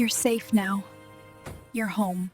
You're safe now. You're home.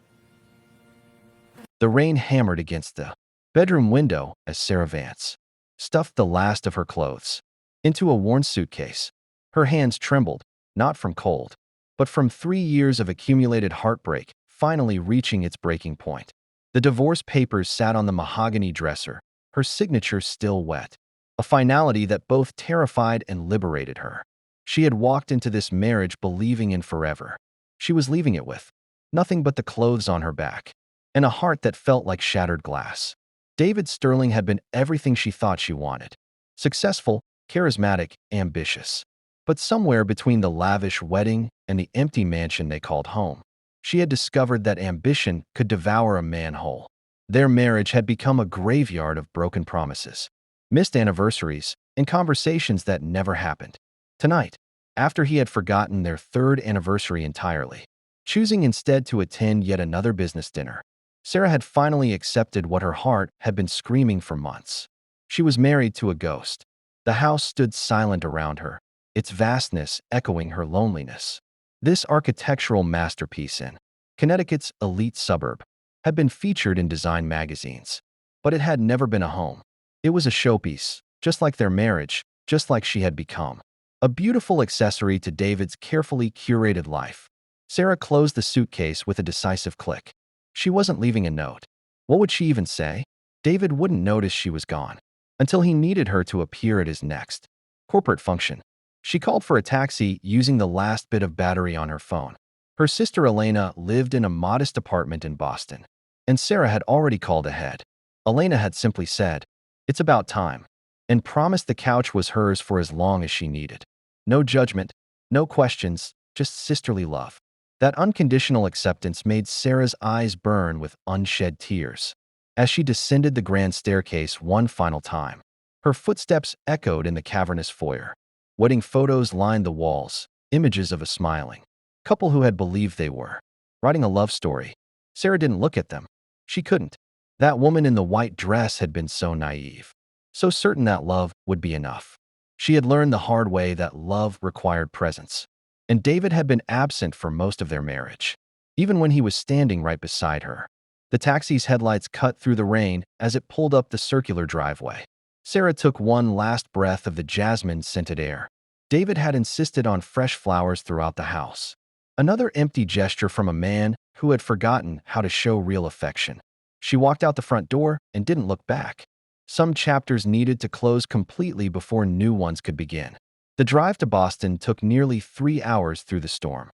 The rain hammered against the bedroom window as Sarah Vance stuffed the last of her clothes into a worn suitcase. Her hands trembled, not from cold, but from 3 years of accumulated heartbreak finally reaching its breaking point. The divorce papers sat on the mahogany dresser, her signature still wet, a finality that both terrified and liberated her. She had walked into this marriage believing in forever. She was leaving it with nothing but the clothes on her back and a heart that felt like shattered glass. David Sterling had been everything she thought she wanted: successful, charismatic, ambitious. But somewhere between the lavish wedding and the empty mansion they called home, she had discovered that ambition could devour a man whole. Their marriage had become a graveyard of broken promises, missed anniversaries, and conversations that never happened. Tonight, after he had forgotten their third anniversary entirely, choosing instead to attend yet another business dinner, Sarah had finally accepted what her heart had been screaming for months. She was married to a ghost. The house stood silent around her, its vastness echoing her loneliness. This architectural masterpiece in Connecticut's elite suburb had been featured in design magazines, but it had never been a home. It was a showpiece, just like their marriage, just like she had become. A beautiful accessory to David's carefully curated life. Sarah closed the suitcase with a decisive click. She wasn't leaving a note. What would she even say? David wouldn't notice she was gone until he needed her to appear at his next corporate function. She called for a taxi using the last bit of battery on her phone. Her sister Elena lived in a modest apartment in Boston, and Sarah had already called ahead. Elena had simply said, "It's about time," and promised the couch was hers for as long as she needed. No judgment, no questions, just sisterly love. That unconditional acceptance made Sarah's eyes burn with unshed tears. As she descended the grand staircase one final time, her footsteps echoed in the cavernous foyer. Wedding photos lined the walls, images of a smiling couple who had believed they were writing a love story. Sarah didn't look at them. She couldn't. That woman in the white dress had been so naive, so certain that love would be enough. She had learned the hard way that love required presence, and David had been absent for most of their marriage, even when he was standing right beside her. The taxi's headlights cut through the rain as it pulled up the circular driveway. Sarah took one last breath of the jasmine-scented air. David had insisted on fresh flowers throughout the house. Another empty gesture from a man who had forgotten how to show real affection. She walked out the front door and didn't look back. Some chapters needed to close completely before new ones could begin. The drive to Boston took nearly 3 hours through the storm.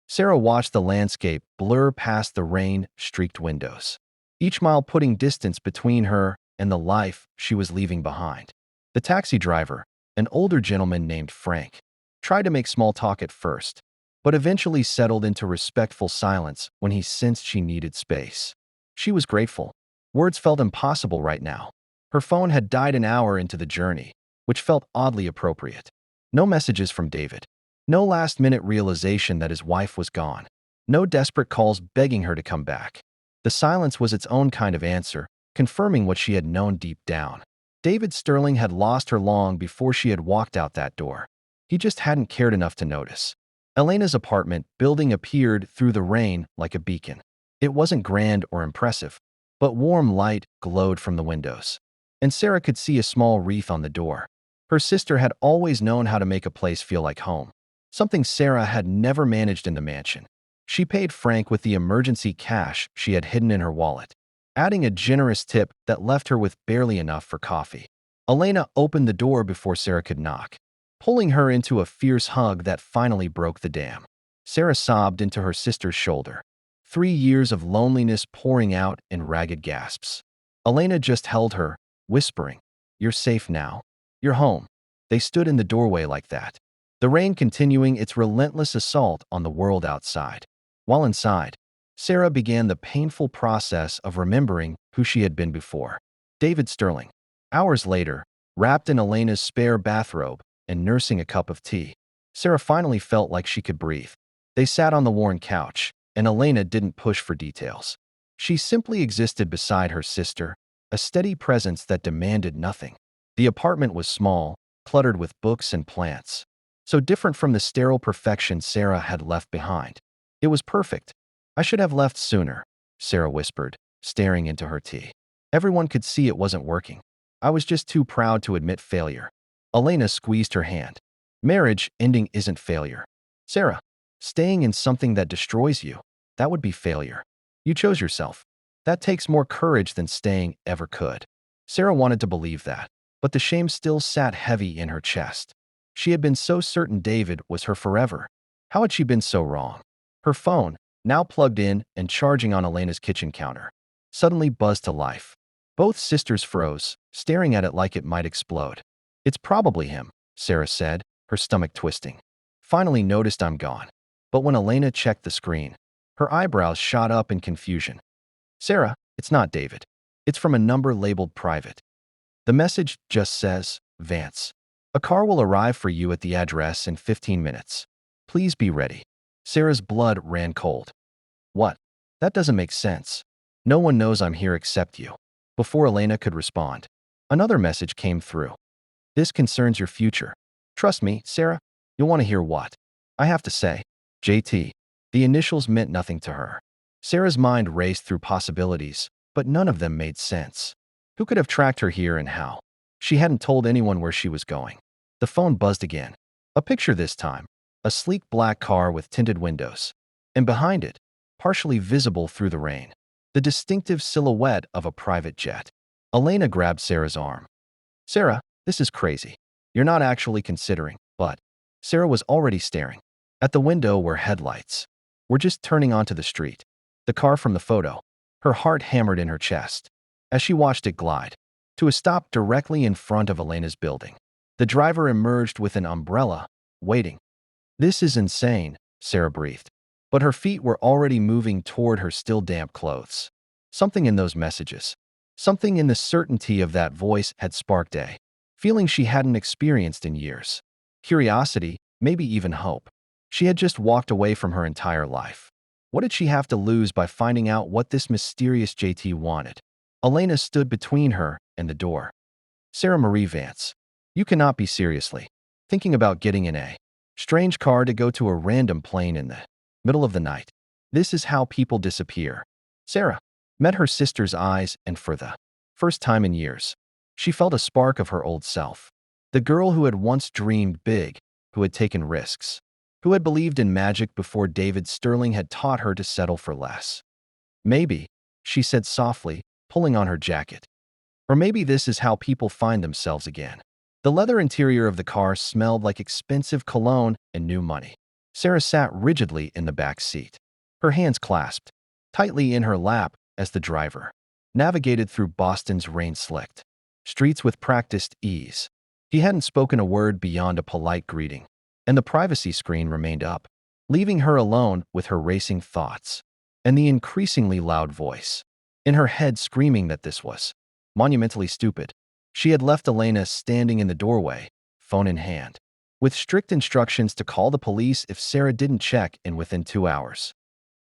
Sarah watched the landscape blur past the rain-streaked windows, each mile putting distance between her and the life she was leaving behind. The taxi driver, an older gentleman named Frank, tried to make small talk at first, but eventually settled into respectful silence when he sensed she needed space. She was grateful. Words felt impossible right now. Her phone had died an hour into the journey, which felt oddly appropriate. No messages from David. No last-minute realization that his wife was gone. No desperate calls begging her to come back. The silence was its own kind of answer, confirming what she had known deep down. David Sterling had lost her long before she had walked out that door. He just hadn't cared enough to notice. Elena's apartment building appeared through the rain like a beacon. It wasn't grand or impressive, but warm light glowed from the windows, and Sarah could see a small wreath on the door. Her sister had always known how to make a place feel like home, something Sarah had never managed in the mansion. She paid Frank with the emergency cash she had hidden in her wallet, adding a generous tip that left her with barely enough for coffee. Elena opened the door before Sarah could knock, pulling her into a fierce hug that finally broke the dam. Sarah sobbed into her sister's shoulder, 3 years of loneliness pouring out in ragged gasps. Elena just held her, whispering, "You're safe now. You're home." They stood in the doorway like that, the rain continuing its relentless assault on the world outside. While inside, Sarah began the painful process of remembering who she had been before. David Sterling. Hours later, wrapped in Elena's spare bathrobe and nursing a cup of tea, Sarah finally felt like she could breathe. They sat on the worn couch, and Elena didn't push for details. She simply existed beside her sister, a steady presence that demanded nothing. The apartment was small, cluttered with books and plants, so different from the sterile perfection Sarah had left behind. It was perfect. I should have left sooner, Sarah whispered, staring into her tea. Everyone could see it wasn't working. I was just too proud to admit failure. Elena squeezed her hand. Marriage ending isn't failure. Sarah, staying in something that destroys you, that would be failure. You chose yourself. That takes more courage than staying ever could. Sarah wanted to believe that, but the shame still sat heavy in her chest. She had been so certain David was her forever. How had she been so wrong? Her phone, now plugged in and charging on Elena's kitchen counter, suddenly buzzed to life. Both sisters froze, staring at it like it might explode. It's probably him, Sarah said, her stomach twisting. Finally noticed I'm gone. But when Elena checked the screen, her eyebrows shot up in confusion. Sarah, it's not David. It's from a number labeled private. The message just says, Vance. A car will arrive for you at the address in 15 minutes. Please be ready. Sarah's blood ran cold. What? That doesn't make sense. No one knows I'm here except you. Before Elena could respond, another message came through. This concerns your future. Trust me, Sarah, you'll want to hear what I have to say. JT. The initials meant nothing to her. Sarah's mind raced through possibilities, but none of them made sense. Who could have tracked her here and how? She hadn't told anyone where she was going. The phone buzzed again. A picture this time. A sleek black car with tinted windows. And behind it, partially visible through the rain, the distinctive silhouette of a private jet. Elena grabbed Sarah's arm. Sarah, this is crazy. You're not actually considering, but Sarah was already staring. At the window were headlights. We're just turning onto the street. The car from the photo. Her heart hammered in her chest as she watched it glide to a stop directly in front of Elena's building. The driver emerged with an umbrella, waiting. This is insane, Sarah breathed. But her feet were already moving toward her still damp clothes. Something in those messages, something in the certainty of that voice had sparked a feeling she hadn't experienced in years. Curiosity, maybe even hope. She had just walked away from her entire life. What did she have to lose by finding out what this mysterious JT wanted? Elena stood between her and the door. Sarah Marie Vance, you cannot be seriously thinking about getting in a strange car to go to a random plane in the middle of the night. This is how people disappear. Sarah met her sister's eyes, and for the first time in years, she felt a spark of her old self. The girl who had once dreamed big, who had taken risks, who had believed in magic before David Sterling had taught her to settle for less. Maybe, she said softly, pulling on her jacket. Or maybe this is how people find themselves again. The leather interior of the car smelled like expensive cologne and new money. Sarah sat rigidly in the back seat, her hands clasped tightly in her lap as the driver navigated through Boston's rain-slicked streets with practiced ease. He hadn't spoken a word beyond a polite greeting, and the privacy screen remained up, leaving her alone with her racing thoughts and the increasingly loud voice in her head screaming that this was monumentally stupid. She had left Elena standing in the doorway, phone in hand, with strict instructions to call the police if Sarah didn't check in within 2 hours.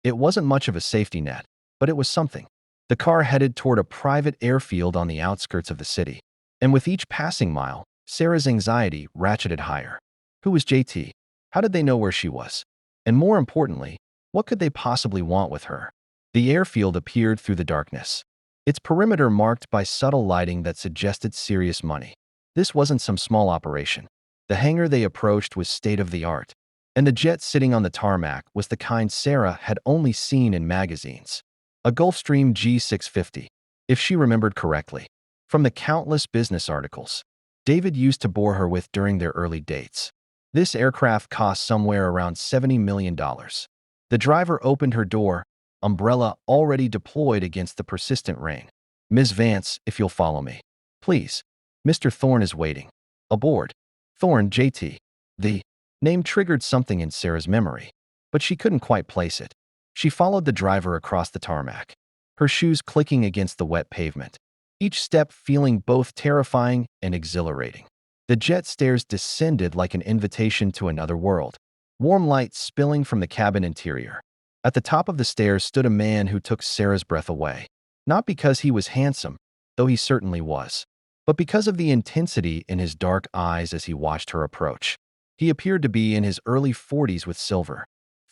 It wasn't much of a safety net, but it was something. The car headed toward a private airfield on the outskirts of the city, and with each passing mile, Sarah's anxiety ratcheted higher. Who was JT? How did they know where she was? And more importantly, what could they possibly want with her? The airfield appeared through the darkness, its perimeter marked by subtle lighting that suggested serious money. This wasn't some small operation. The hangar they approached was state-of-the-art, and the jet sitting on the tarmac was the kind Sarah had only seen in magazines. A Gulfstream G650, if she remembered correctly, from the countless business articles David used to bore her with during their early dates. This aircraft cost somewhere around $70 million. The driver opened her door, umbrella already deployed against the persistent rain. Ms. Vance, if you'll follow me. Please. Mr. Thorne is waiting. Aboard. Thorne, JT. The name triggered something in Sarah's memory, but she couldn't quite place it. She followed the driver across the tarmac, her shoes clicking against the wet pavement, each step feeling both terrifying and exhilarating. The jet stairs descended like an invitation to another world, warm light spilling from the cabin interior. At the top of the stairs stood a man who took Sarah's breath away, not because he was handsome, though he certainly was, but because of the intensity in his dark eyes as he watched her approach. He appeared to be in his early 40s with silver,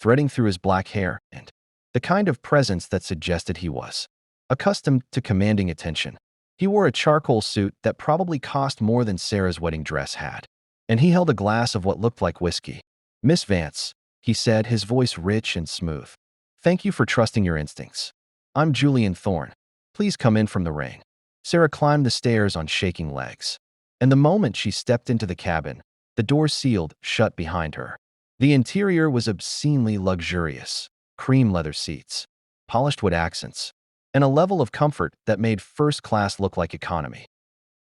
threading through his black hair, and the kind of presence that suggested he was accustomed to commanding attention. He wore a charcoal suit that probably cost more than Sarah's wedding dress had, and he held a glass of what looked like whiskey. "Miss Vance," he said, his voice rich and smooth. "Thank you for trusting your instincts. I'm Julian Thorne. Please come in from the rain." Sarah climbed the stairs on shaking legs, and the moment she stepped into the cabin, the door sealed shut behind her. The interior was obscenely luxurious: cream leather seats, polished wood accents, and a level of comfort that made first class look like economy.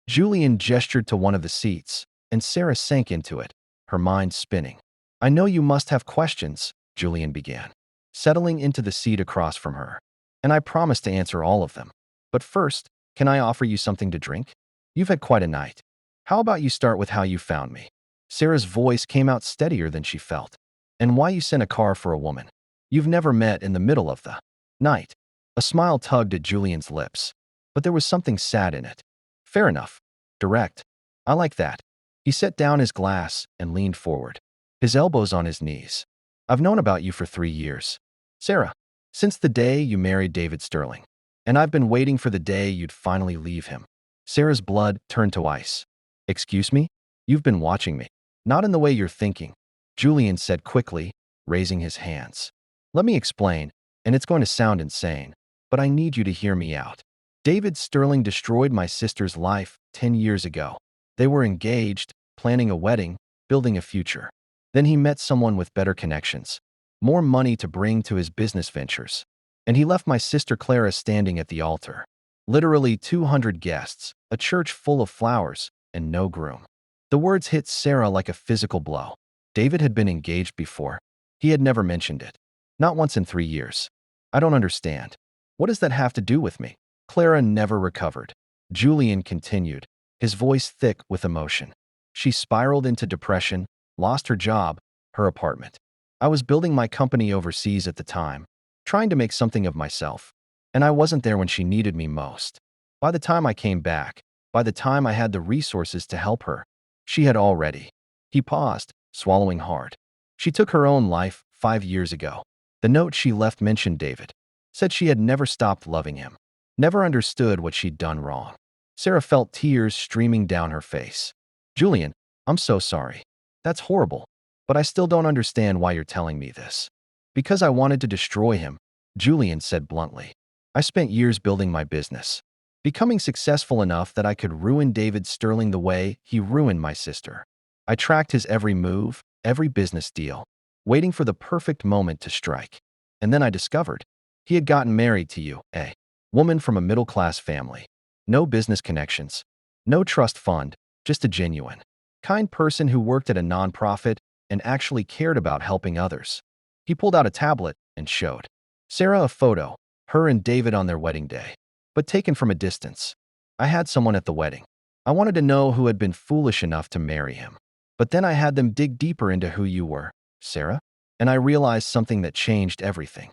Julian gestured to one of the seats, and Sarah sank into it, her mind spinning. "I know you must have questions," Julian began, settling into the seat across from her. "And I promise to answer all of them. But first, can I offer you something to drink? You've had quite a night. How about you start with how you found me?" Sarah's voice came out steadier than she felt. "And why you sent a car for a woman you've never met in the middle of the night." A smile tugged at Julian's lips, but there was something sad in it. "Fair enough. Direct. I like that." He set down his glass and leaned forward, his elbows on his knees. "I've known about you for 3 years, Sarah, since the day you married David Sterling, and I've been waiting for the day you'd finally leave him." Sarah's blood turned to ice. "Excuse me? You've been watching me." "Not in the way you're thinking," Julian said quickly, raising his hands. "Let me explain, and it's going to sound insane, but I need you to hear me out. David Sterling destroyed my sister's life 10 years ago. They were engaged, planning a wedding, building a future. Then he met someone with better connections, more money to bring to his business ventures, and he left my sister Clara standing at the altar. Literally 200 guests, a church full of flowers, and no groom." The words hit Sarah like a physical blow. David had been engaged before. He had never mentioned it. Not once in 3 years. "I don't understand. What does that have to do with me?" "Clara never recovered," Julian continued, his voice thick with emotion. "She spiraled into depression, lost her job, her apartment. I was building my company overseas at the time, trying to make something of myself, and I wasn't there when she needed me most. By the time I came back, by the time I had the resources to help her, she had already—" He paused, swallowing hard. "She took her own life 5 years ago. The note she left mentioned David. Said she had never stopped loving him, never understood what she'd done wrong." Sarah felt tears streaming down her face. "Julian, I'm so sorry. That's horrible. But I still don't understand why you're telling me this." "Because I wanted to destroy him," Julian said bluntly. "I spent years building my business, becoming successful enough that I could ruin David Sterling the way he ruined my sister. I tracked his every move, every business deal, waiting for the perfect moment to strike. And then I discovered he had gotten married to you, a woman from a middle-class family. No business connections, no trust fund, just a genuine, kind person who worked at a nonprofit and actually cared about helping others." He pulled out a tablet and showed Sarah a photo, her and David on their wedding day, but taken from a distance. "I had someone at the wedding. I wanted to know who had been foolish enough to marry him. But then I had them dig deeper into who you were, Sarah, and I realized something that changed everything."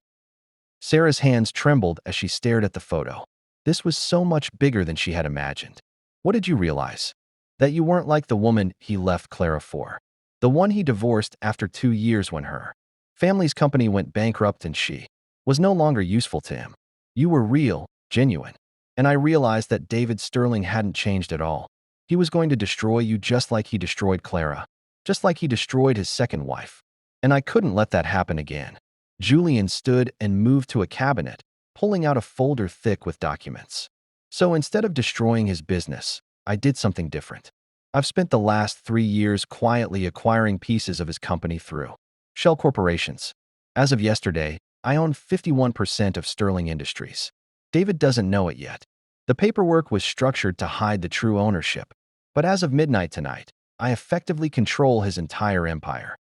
Sarah's hands trembled as she stared at the photo. This was so much bigger than she had imagined. "What did you realize?" "That you weren't like the woman he left Clara for. The one he divorced after 2 years when her family's company went bankrupt and she was no longer useful to him. You were real, genuine. And I realized that David Sterling hadn't changed at all. He was going to destroy you just like he destroyed Clara, just like he destroyed his second wife. And I couldn't let that happen again." Julian stood and moved to a cabinet, pulling out a folder thick with documents. "So instead of destroying his business, I did something different. I've spent the last 3 years quietly acquiring pieces of his company through shell corporations. As of yesterday, I own 51% of Sterling Industries. David doesn't know it yet. The paperwork was structured to hide the true ownership, but as of midnight tonight, I effectively control his entire empire."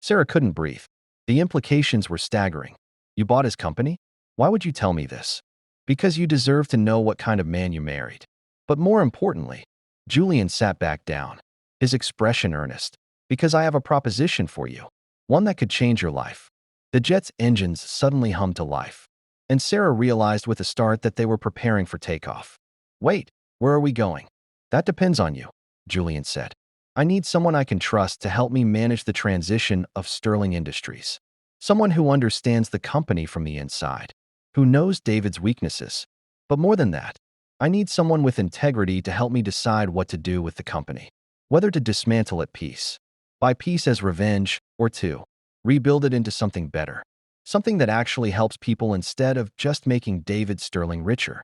Sarah couldn't breathe. The implications were staggering. "You bought his company? Why would you tell me this?" "Because you deserve to know what kind of man you married. But more importantly," Julian sat back down, his expression earnest, "because I have a proposition for you, one that could change your life." The jet's engines suddenly hummed to life, and Sarah realized with a start that they were preparing for takeoff. "Wait, where are we going?" "That depends on you," Julian said. "I need someone I can trust to help me manage the transition of Sterling Industries. Someone who understands the company from the inside, who knows David's weaknesses. But more than that, I need someone with integrity to help me decide what to do with the company, whether to dismantle it piece by piece as revenge or to rebuild it into something better, something that actually helps people instead of just making David Sterling richer.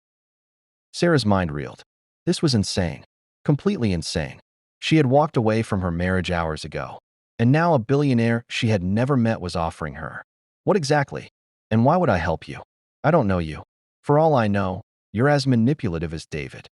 Sarah's mind reeled. This was insane. Completely insane. She had walked away from her marriage hours ago, and now a billionaire she had never met was offering her. What exactly? And why would I help you? I don't know you. For all I know, you're as manipulative as David.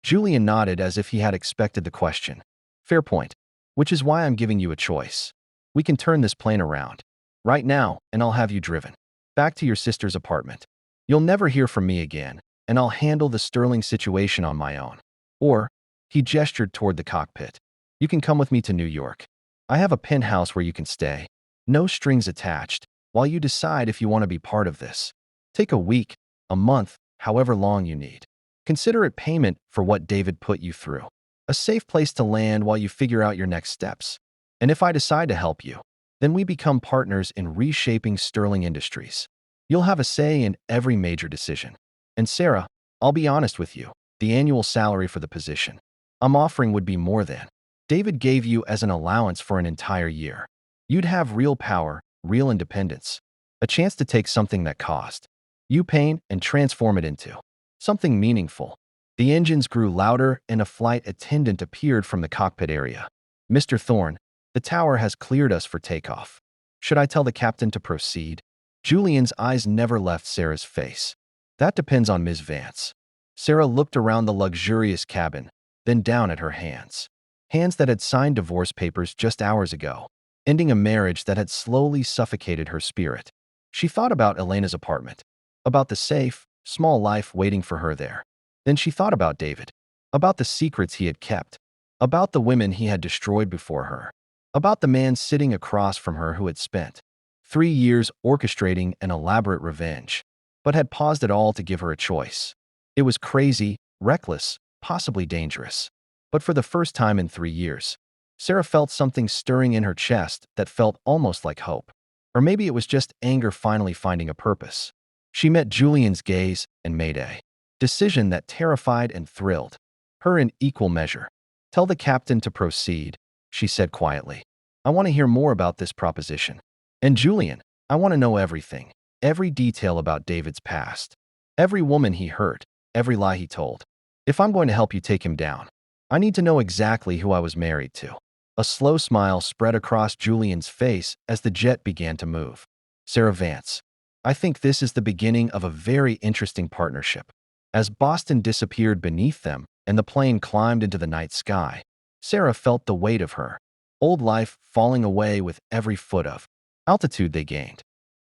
Julian nodded as if he had expected the question. Fair point. Which is why I'm giving you a choice. We can turn this plane around right now, and I'll have you driven back to your sister's apartment. You'll never hear from me again, and I'll handle the Sterling situation on my own. Or, he gestured toward the cockpit. You can come with me to New York. I have a penthouse where you can stay. No strings attached, while you decide if you want to be part of this. Take a week, a month, however long you need. Consider it payment for what David put you through. A safe place to land while you figure out your next steps. And if I decide to help you, then we become partners in reshaping Sterling Industries. You'll have a say in every major decision. And Sarah, I'll be honest with you, the annual salary for the position I'm offering would be more than David gave you as an allowance for an entire year. You'd have real power, real independence, a chance to take something that cost you pain and transform it into something meaningful. The engines grew louder and a flight attendant appeared from the cockpit area. Mr. Thorne, the tower has cleared us for takeoff. Should I tell the captain to proceed? Julian's eyes never left Sarah's face. That depends on Ms. Vance. Sarah looked around the luxurious cabin, then down at her hands. Hands that had signed divorce papers just hours ago, ending a marriage that had slowly suffocated her spirit. She thought about Elena's apartment, about the safe, small life waiting for her there. Then she thought about David, about the secrets he had kept, about the women he had destroyed before her, about the man sitting across from her who had spent 3 years orchestrating an elaborate revenge, but had paused it all to give her a choice. It was crazy, reckless, possibly dangerous. But for the first time in 3 years, Sarah felt something stirring in her chest that felt almost like hope. Or maybe it was just anger finally finding a purpose. She met Julian's gaze and made a decision that terrified and thrilled her in equal measure. Tell the captain to proceed, she said quietly. I want to hear more about this proposition. And Julian, I want to know everything, every detail about David's past, every woman he hurt, every lie he told. If I'm going to help you take him down, I need to know exactly who I was married to. A slow smile spread across Julian's face as the jet began to move. Sarah Vance, I think this is the beginning of a very interesting partnership. As Boston disappeared beneath them and the plane climbed into the night sky, Sarah felt the weight of her old life falling away with every foot of altitude they gained.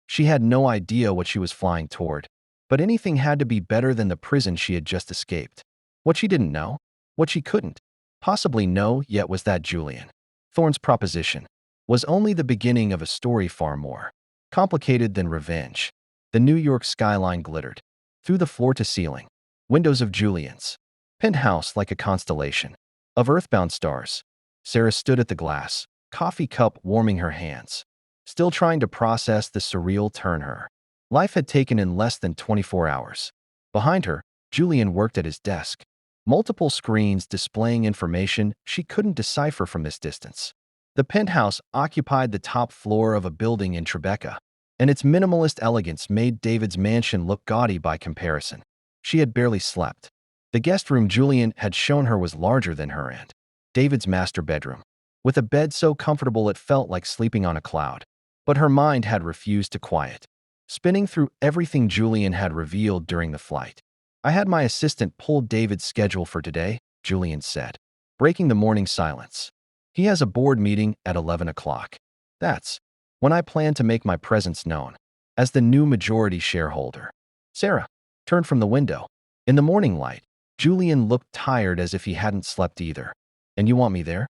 She had no idea what she was flying toward, but anything had to be better than the prison she had just escaped. What she didn't know, what she couldn't possibly know yet was that Julian Thorne's proposition was only the beginning of a story far more complicated than revenge. The New York skyline glittered through the floor-to-ceiling windows of Julian's penthouse like a constellation of earthbound stars. Sarah stood at the glass, coffee cup warming her hands, still trying to process the surreal turn her life had taken in less than 24 hours. Behind her, Julian worked at his desk, multiple screens displaying information she couldn't decipher from this distance. The penthouse occupied the top floor of a building in Tribeca, and its minimalist elegance made David's mansion look gaudy by comparison. She had barely slept. The guest room Julian had shown her was larger than her and David's master bedroom, with a bed so comfortable it felt like sleeping on a cloud. But her mind had refused to quiet, spinning through everything Julian had revealed during the flight. I had my assistant pull David's schedule for today, Julian said, breaking the morning silence. He has a board meeting at 11 o'clock. That's when I plan to make my presence known as the new majority shareholder. Sarah turned from the window. In the morning light, Julian looked tired as if he hadn't slept either. And you want me there?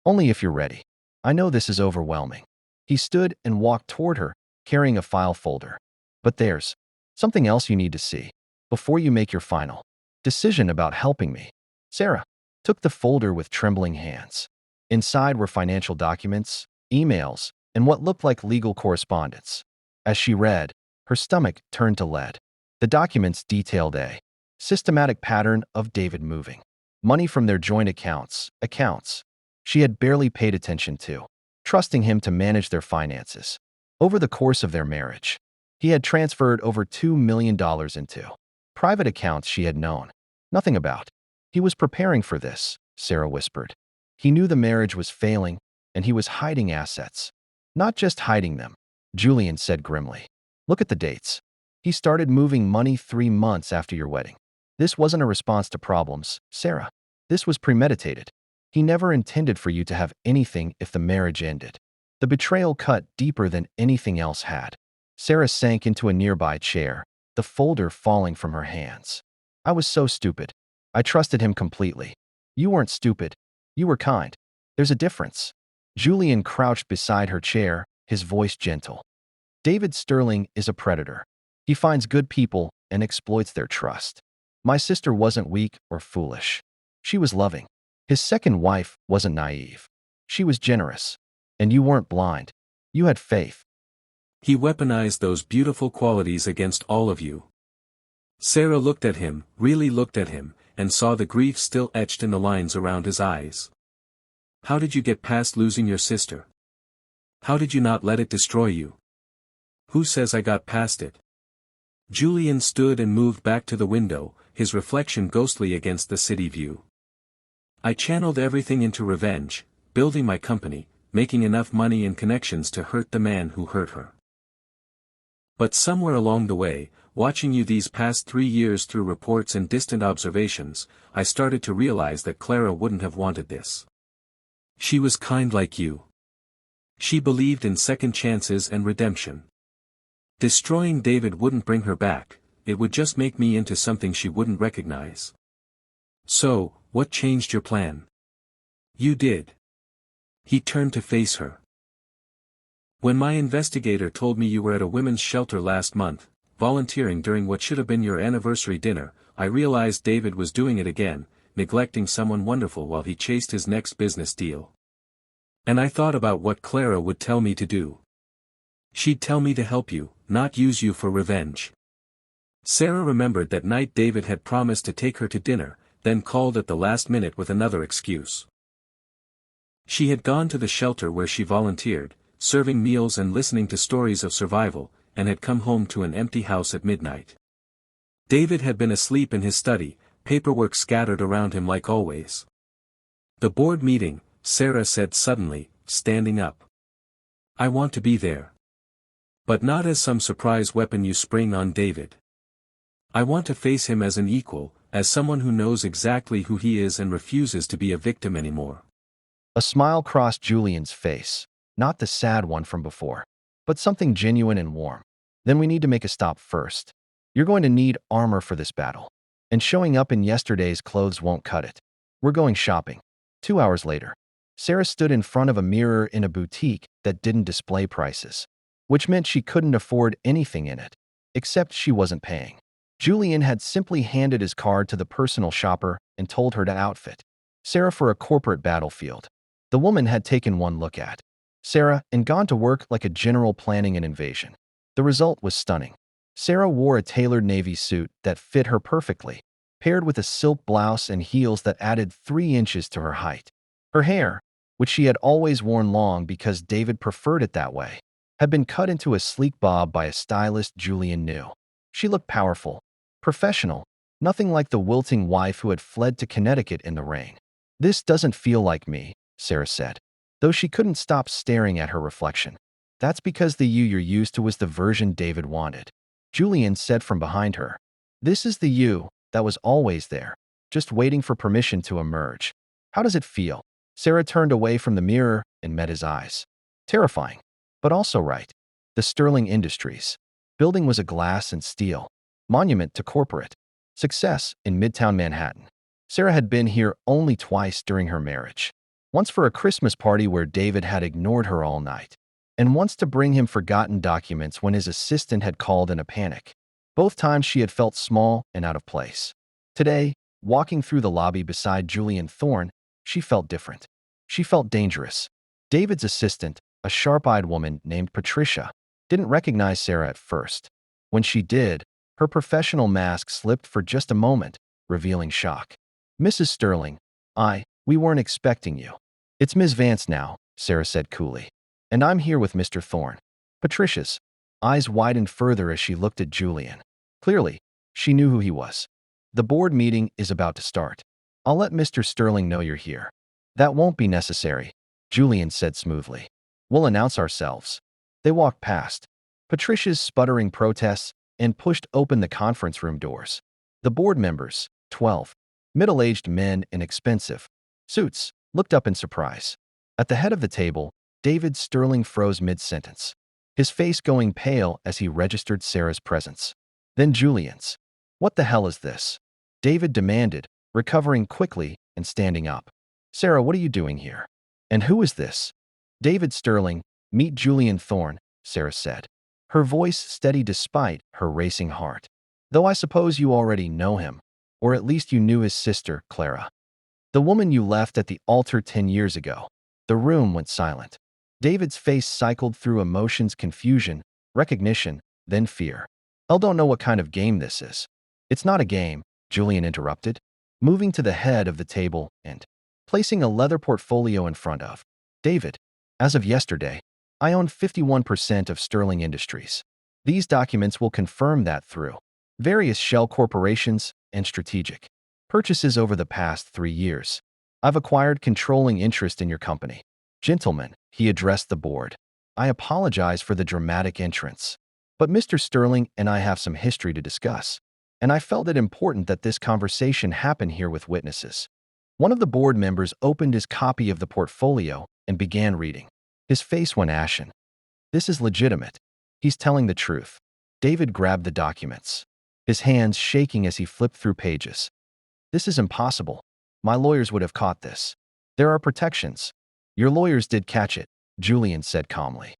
Only if you're ready. I know this is overwhelming. He stood and walked toward her, carrying a file folder. But there's something else you need to see before you make your final decision about helping me. Sarah took the folder with trembling hands. Inside were financial documents, emails, and what looked like legal correspondence. As she read, her stomach turned to lead. The documents detailed a systematic pattern of David moving money from their joint accounts she had barely paid attention to, trusting him to manage their finances. Over the course of their marriage, he had transferred over $2 million into private accounts she had known nothing about. He was preparing for this, Sarah whispered. He knew the marriage was failing, and he was hiding assets. Not just hiding them, Julian said grimly. Look at the dates. He started moving money 3 months after your wedding. This wasn't a response to problems, Sarah. This was premeditated. He never intended for you to have anything if the marriage ended. The betrayal cut deeper than anything else had. Sarah sank into a nearby chair, the folder falling from her hands. I was so stupid. I trusted him completely. You weren't stupid. You were kind. There's a difference. Julian crouched beside her chair, his voice gentle. David Sterling is a predator. He finds good people and exploits their trust. My sister wasn't weak or foolish. She was loving. His second wife wasn't naive. She was generous. And you weren't blind. You had faith. He weaponized those beautiful qualities against all of you. Sarah looked at him, really looked at him, and saw the grief still etched in the lines around his eyes. How did you get past losing your sister? How did you not let it destroy you? Who says I got past it? Julian stood and moved back to the window, his reflection ghostly against the city view. I channeled everything into revenge, building my company, making enough money and connections to hurt the man who hurt her. But somewhere along the way, watching you these past 3 years through reports and distant observations, I started to realize that Clara wouldn't have wanted this. She was kind like you. She believed in second chances and redemption. Destroying David wouldn't bring her back, it would just make me into something she wouldn't recognize. So, what changed your plan? You did. He turned to face her. When my investigator told me you were at a women's shelter last month, volunteering during what should have been your anniversary dinner, I realized David was doing it again, neglecting someone wonderful while he chased his next business deal. And I thought about what Clara would tell me to do. She'd tell me to help you, not use you for revenge. Sarah remembered that night David had promised to take her to dinner, then called at the last minute with another excuse. She had gone to the shelter where she volunteered, serving meals and listening to stories of survival, and had come home to an empty house at midnight. David had been asleep in his study, paperwork scattered around him like always. The board meeting, Sarah said suddenly, standing up. I want to be there. But not as some surprise weapon you spring on David. I want to face him as an equal, as someone who knows exactly who he is and refuses to be a victim anymore. A smile crossed Julian's face, not the sad one from before, but something genuine and warm. Then we need to make a stop first. You're going to need armor for this battle. And showing up in yesterday's clothes won't cut it. We're going shopping. 2 hours later, Sarah stood in front of a mirror in a boutique that didn't display prices, which meant she couldn't afford anything in it, except she wasn't paying. Julian had simply handed his card to the personal shopper and told her to outfit Sarah for a corporate battlefield. The woman had taken one look at Sarah and gone to work like a general planning an invasion. The result was stunning. Sarah wore a tailored navy suit that fit her perfectly, paired with a silk blouse and heels that added 3 inches to her height. Her hair, which she had always worn long because David preferred it that way, had been cut into a sleek bob by a stylist Julian knew. She looked powerful, professional, nothing like the wilting wife who had fled to Connecticut in the rain. This doesn't feel like me, Sarah said, though she couldn't stop staring at her reflection. That's because the you you're used to was the version David wanted. Julian said from behind her. This is the you that was always there, just waiting for permission to emerge. How does it feel? Sarah turned away from the mirror and met his eyes. Terrifying, but also right. The Sterling Industries building was a glass and steel monument to corporate success in Midtown Manhattan. Sarah had been here only twice during her marriage. Once for a Christmas party where David had ignored her all night, and once to bring him forgotten documents when his assistant had called in a panic. Both times she had felt small and out of place. Today, walking through the lobby beside Julian Thorne, she felt different. She felt dangerous. David's assistant, a sharp-eyed woman named Patricia, didn't recognize Sarah at first. When she did, her professional mask slipped for just a moment, revealing shock. Mrs. Sterling, we weren't expecting you. It's Ms. Vance now, Sarah said coolly. And I'm here with Mr. Thorne. Patricia's eyes widened further as she looked at Julian. Clearly, she knew who he was. The board meeting is about to start. I'll let Mr. Sterling know you're here. That won't be necessary, Julian said smoothly. We'll announce ourselves. They walked past Patricia's sputtering protests and pushed open the conference room doors. The board members, 12, middle-aged men in expensive suits, looked up in surprise. At the head of the table, David Sterling froze mid-sentence, his face going pale as he registered Sarah's presence. Then Julian's. What the hell is this? David demanded, recovering quickly and standing up. Sarah, what are you doing here? And who is this? David Sterling, meet Julian Thorne, Sarah said, her voice steady despite her racing heart. Though I suppose you already know him, or at least you knew his sister, Clara. The woman you left at the altar 10 years ago. The room went silent. David's face cycled through emotions, confusion, recognition, then fear. I don't know what kind of game this is. It's not a game, Julian interrupted, moving to the head of the table and placing a leather portfolio in front of David. As of yesterday, I own 51% of Sterling Industries. These documents will confirm that through various shell corporations and strategic purchases over the past 3 years. I've acquired controlling interest in your company. Gentlemen, he addressed the board. I apologize for the dramatic entrance, but Mr. Sterling and I have some history to discuss, and I felt it important that this conversation happen here with witnesses. One of the board members opened his copy of the portfolio and began reading. His face went ashen. This is legitimate. He's telling the truth. David grabbed the documents, his hands shaking as he flipped through pages. This is impossible. My lawyers would have caught this. There are protections. Your lawyers did catch it, Julian said calmly.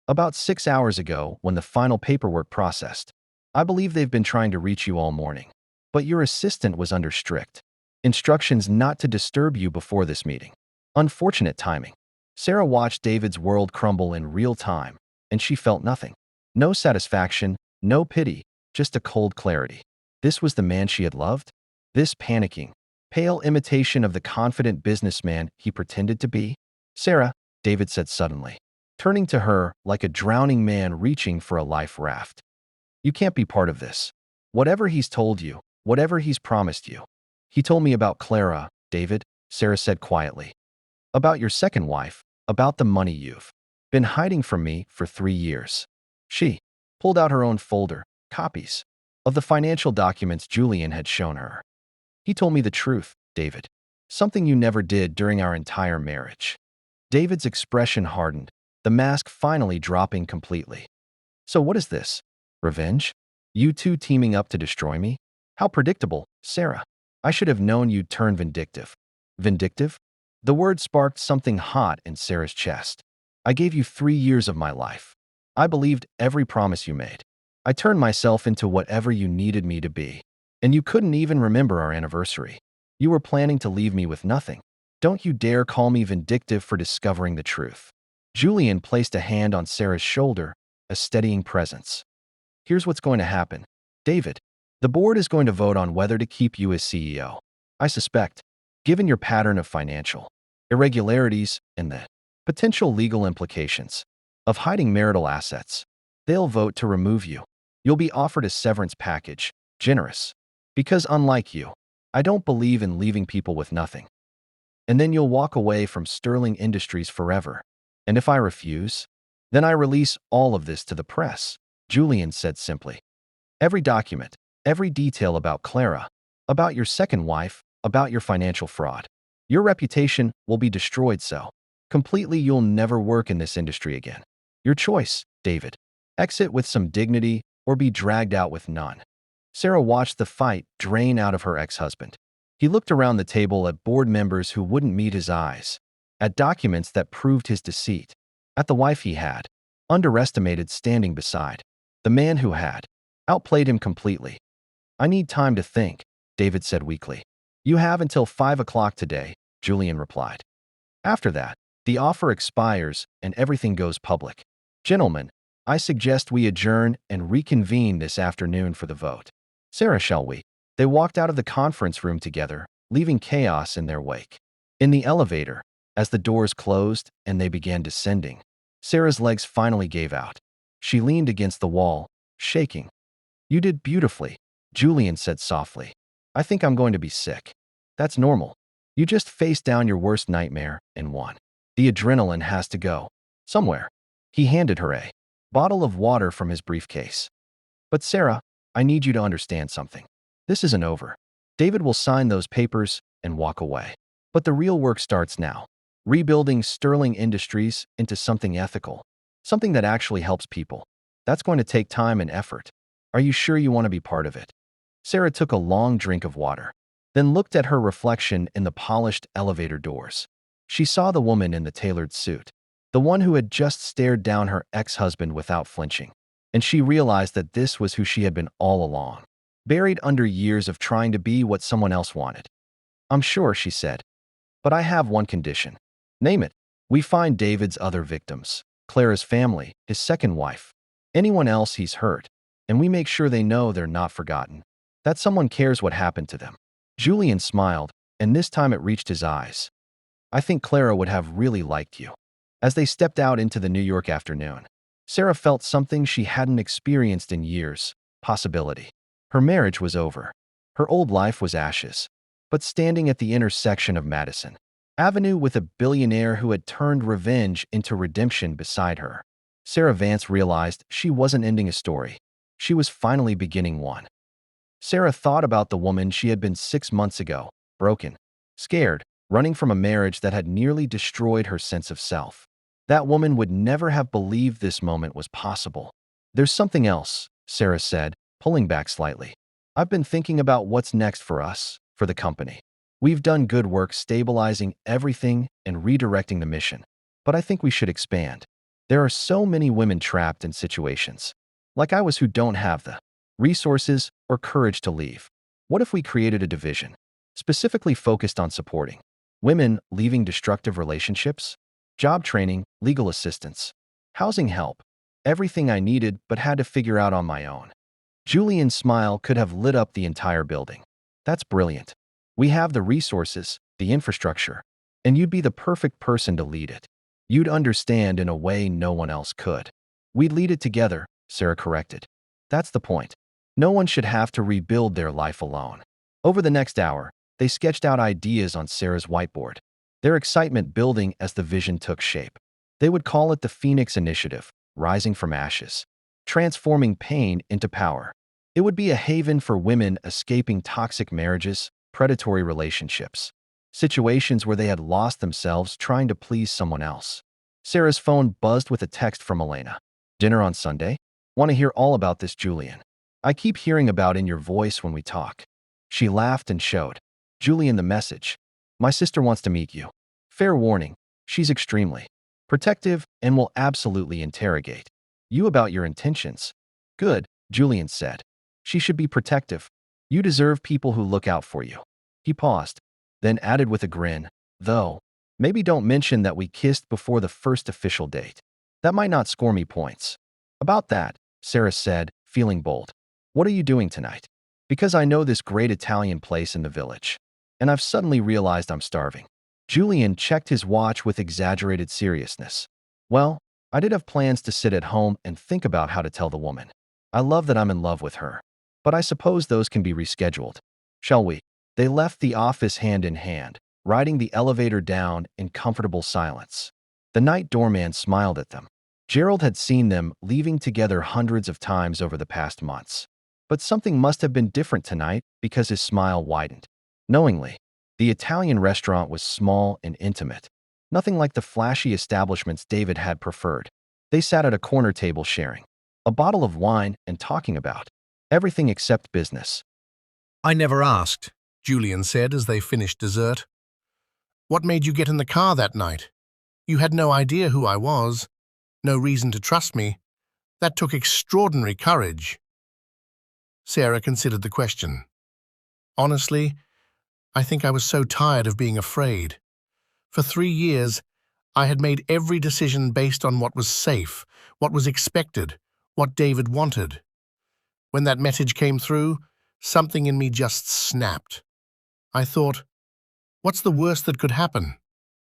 About 6 hours ago, when the final paperwork processed. I believe they've been trying to reach you all morning. But your assistant was under strict instructions not to disturb you before this meeting. Unfortunate timing. Sarah watched David's world crumble in real time, and she felt nothing. No satisfaction, no pity, just a cold clarity. This was the man she had loved? This panicking, pale imitation of the confident businessman he pretended to be? Sarah, David said suddenly, turning to her like a drowning man reaching for a life raft. You can't be part of this. Whatever he's told you, whatever he's promised you. He told me about Clara, David, Sarah said quietly. About your second wife, about the money you've been hiding from me for 3 years. She pulled out her own folder, copies of the financial documents Julian had shown her. He told me the truth, David. Something you never did during our entire marriage. David's expression hardened, the mask finally dropping completely. So what is this? Revenge? You two teaming up to destroy me? How predictable, Sarah. I should have known you'd turn vindictive. Vindictive? The word sparked something hot in Sarah's chest. I gave you 3 years of my life. I believed every promise you made. I turned myself into whatever you needed me to be. And you couldn't even remember our anniversary. You were planning to leave me with nothing. Don't you dare call me vindictive for discovering the truth. Julian placed a hand on Sarah's shoulder, a steadying presence. Here's what's going to happen. David, the board is going to vote on whether to keep you as CEO. I suspect, given your pattern of financial irregularities and the potential legal implications of hiding marital assets, they'll vote to remove you. You'll be offered a severance package, generous. Because unlike you, I don't believe in leaving people with nothing. And then you'll walk away from Sterling Industries forever. And if I refuse, then I release all of this to the press, Julian said simply. Every document, every detail about Clara, about your second wife, about your financial fraud. Your reputation will be destroyed so completely you'll never work in this industry again. Your choice, David. Exit with some dignity or be dragged out with none. Sarah watched the fight drain out of her ex-husband. He looked around the table at board members who wouldn't meet his eyes, at documents that proved his deceit, at the wife he had underestimated standing beside, the man who had outplayed him completely. I need time to think, David said weakly. You have until 5 o'clock today, Julian replied. After that, the offer expires and everything goes public. Gentlemen, I suggest we adjourn and reconvene this afternoon for the vote. Sarah, shall we? They walked out of the conference room together, leaving chaos in their wake. In the elevator, as the doors closed and they began descending, Sarah's legs finally gave out. She leaned against the wall, shaking. You did beautifully, Julian said softly. I think I'm going to be sick. That's normal. You just faced down your worst nightmare and won. The adrenaline has to go somewhere. He handed her a bottle of water from his briefcase. But Sarah, I need you to understand something. This isn't over. David will sign those papers and walk away. But the real work starts now. Rebuilding Sterling Industries into something ethical. Something that actually helps people. That's going to take time and effort. Are you sure you want to be part of it? Sarah took a long drink of water, then looked at her reflection in the polished elevator doors. She saw the woman in the tailored suit, the one who had just stared down her ex-husband without flinching. And she realized that this was who she had been all along, buried under years of trying to be what someone else wanted. I'm sure, she said. But I have one condition. Name it. We find David's other victims, Clara's family, his second wife, anyone else he's hurt, and we make sure they know they're not forgotten, that someone cares what happened to them. Julian smiled, and this time it reached his eyes. I think Clara would have really liked you. As they stepped out into the New York afternoon, Sarah felt something she hadn't experienced in years, possibility. Her marriage was over. Her old life was ashes. But standing at the intersection of Madison Avenue with a billionaire who had turned revenge into redemption beside her, Sarah Vance realized she wasn't ending a story. She was finally beginning one. Sarah thought about the woman she had been 6 months ago, broken, scared, running from a marriage that had nearly destroyed her sense of self. That woman would never have believed this moment was possible. There's something else, Sarah said, pulling back slightly. I've been thinking about what's next for us, for the company. We've done good work stabilizing everything and redirecting the mission. But I think we should expand. There are so many women trapped in situations, like I was, who don't have the resources or courage to leave. What if we created a division, specifically focused on supporting women leaving destructive relationships? Job training, legal assistance, housing help, everything I needed but had to figure out on my own. Julian's smile could have lit up the entire building. That's brilliant. We have the resources, the infrastructure, and you'd be the perfect person to lead it. You'd understand in a way no one else could. We'd lead it together, Sarah corrected. That's the point. No one should have to rebuild their life alone. Over the next hour, they sketched out ideas on Sarah's whiteboard, their excitement building as the vision took shape. They would call it the Phoenix Initiative, rising from ashes, transforming pain into power. It would be a haven for women escaping toxic marriages, predatory relationships, situations where they had lost themselves trying to please someone else. Sarah's phone buzzed with a text from Elena. Dinner on Sunday? Want to hear all about this, Julian? I keep hearing about in your voice when we talk. She laughed and showed Julian the message. My sister wants to meet you. Fair warning, she's extremely protective and will absolutely interrogate you about your intentions. Good, Julian said. She should be protective. You deserve people who look out for you. He paused, then added with a grin, though, maybe don't mention that we kissed before the first official date. That might not score me points. About that, Sarah said, feeling bold. What are you doing tonight? Because I know this great Italian place in the village, and I've suddenly realized I'm starving. Julian checked his watch with exaggerated seriousness. Well, I did have plans to sit at home and think about how to tell the woman. I love that I'm in love with her. But I suppose those can be rescheduled. Shall we? They left the office hand in hand, riding the elevator down in comfortable silence. The night doorman smiled at them. Gerald had seen them leaving together hundreds of times over the past months. But something must have been different tonight because his smile widened. Knowingly, the Italian restaurant was small and intimate. Nothing like the flashy establishments David had preferred. They sat at a corner table sharing a bottle of wine and talking about everything except business. I never asked, Julian said as they finished dessert. What made you get in the car that night? You had no idea who I was, no reason to trust me. That took extraordinary courage. Sarah considered the question. Honestly, I think I was so tired of being afraid. For 3 years, I had made every decision based on what was safe, what was expected, what David wanted. When that message came through, something in me just snapped. I thought, what's the worst that could happen?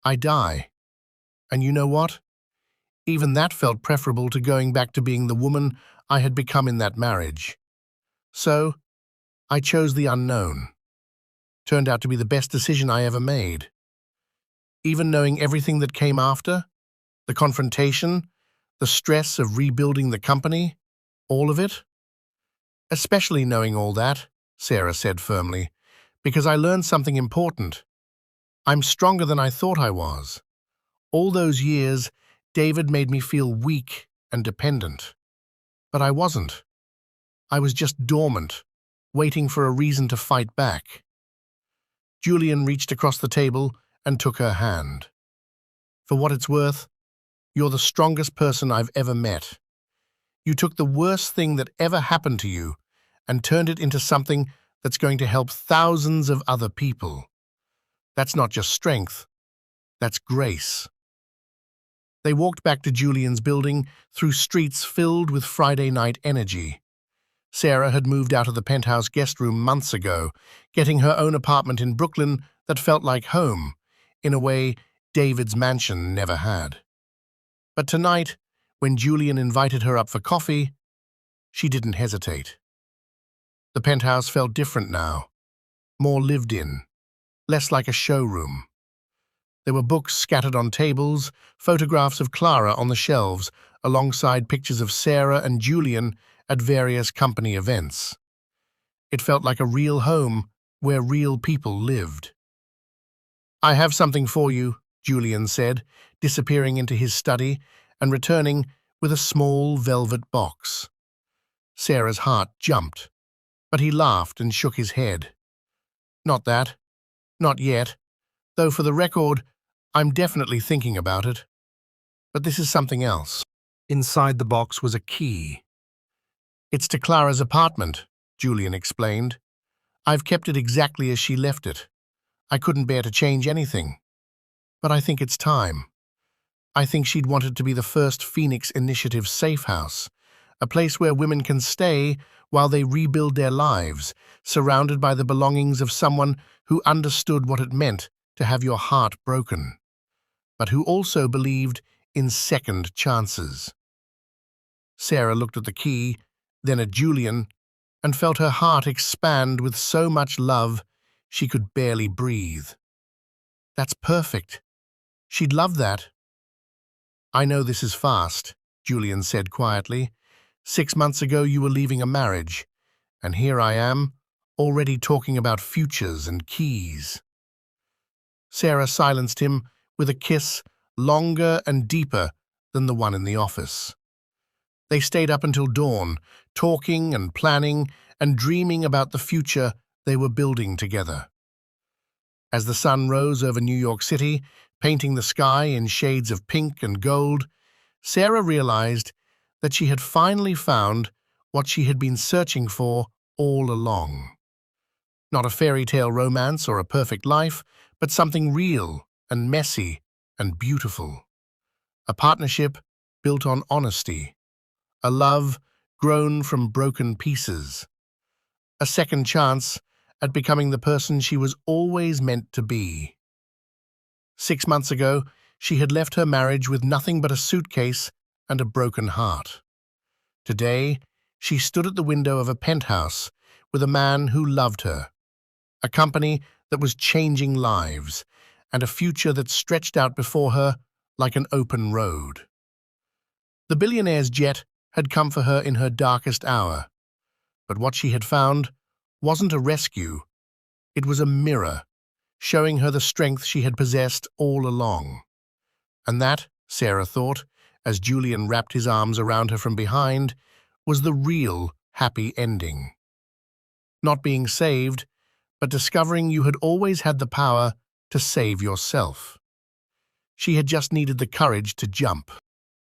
I die. And you know what? Even that felt preferable to going back to being the woman I had become in that marriage. So, I chose the unknown. Turned out to be the best decision I ever made. Even knowing everything that came after, the confrontation, the stress of rebuilding the company, all of it. Especially knowing all that, Sarah said firmly, because I learned something important. I'm stronger than I thought I was. All those years, David made me feel weak and dependent. But I wasn't. I was just dormant, waiting for a reason to fight back. Julian reached across the table and took her hand. For what it's worth, you're the strongest person I've ever met. You took the worst thing that ever happened to you and turned it into something that's going to help thousands of other people. That's not just strength, that's grace. They walked back to Julian's building through streets filled with Friday night energy. Sarah had moved out of the penthouse guest room months ago, getting her own apartment in Brooklyn that felt like home, in a way David's mansion never had. But tonight, when Julian invited her up for coffee, she didn't hesitate. The penthouse felt different now, more lived in, less like a showroom. There were books scattered on tables, photographs of Clara on the shelves, alongside pictures of Sarah and Julian at various company events. It felt like a real home where real people lived. "I have something for you," Julian said, disappearing into his study and returning with a small velvet box. Sarah's heart jumped, but he laughed and shook his head. "Not that. Not yet. Though for the record, I'm definitely thinking about it. But this is something else." Inside the box was a key. "It's to Clara's apartment," Julian explained. "I've kept it exactly as she left it. I couldn't bear to change anything. But I think it's time. I think she'd wanted to be the first Phoenix Initiative safe house, a place where women can stay while they rebuild their lives, surrounded by the belongings of someone who understood what it meant to have your heart broken, but who also believed in second chances." Sarah looked at the key, then at Julian, and felt her heart expand with so much love she could barely breathe. "That's perfect. She'd love that." "I know this is fast," Julian said quietly. 6 months ago you were leaving a marriage, and here I am, already talking about futures and keys." Sarah silenced him with a kiss longer and deeper than the one in the office. They stayed up until dawn, talking and planning and dreaming about the future they were building together. As the sun rose over New York City, painting the sky in shades of pink and gold, Sarah realized that she had finally found what she had been searching for all along. Not a fairy tale romance or a perfect life, but something real and messy and beautiful. A partnership built on honesty. A love grown from broken pieces. A second chance at becoming the person she was always meant to be. 6 months ago, she had left her marriage with nothing but a suitcase and a broken heart. Today, she stood at the window of a penthouse with a man who loved her, a company that was changing lives, and a future that stretched out before her like an open road. The billionaire's jet had come for her in her darkest hour, but what she had found wasn't a rescue, it was a mirror, showing her the strength she had possessed all along. And that, Sarah thought, as Julian wrapped his arms around her from behind, was the real happy ending. Not being saved, but discovering you had always had the power to save yourself. She had just needed the courage to jump.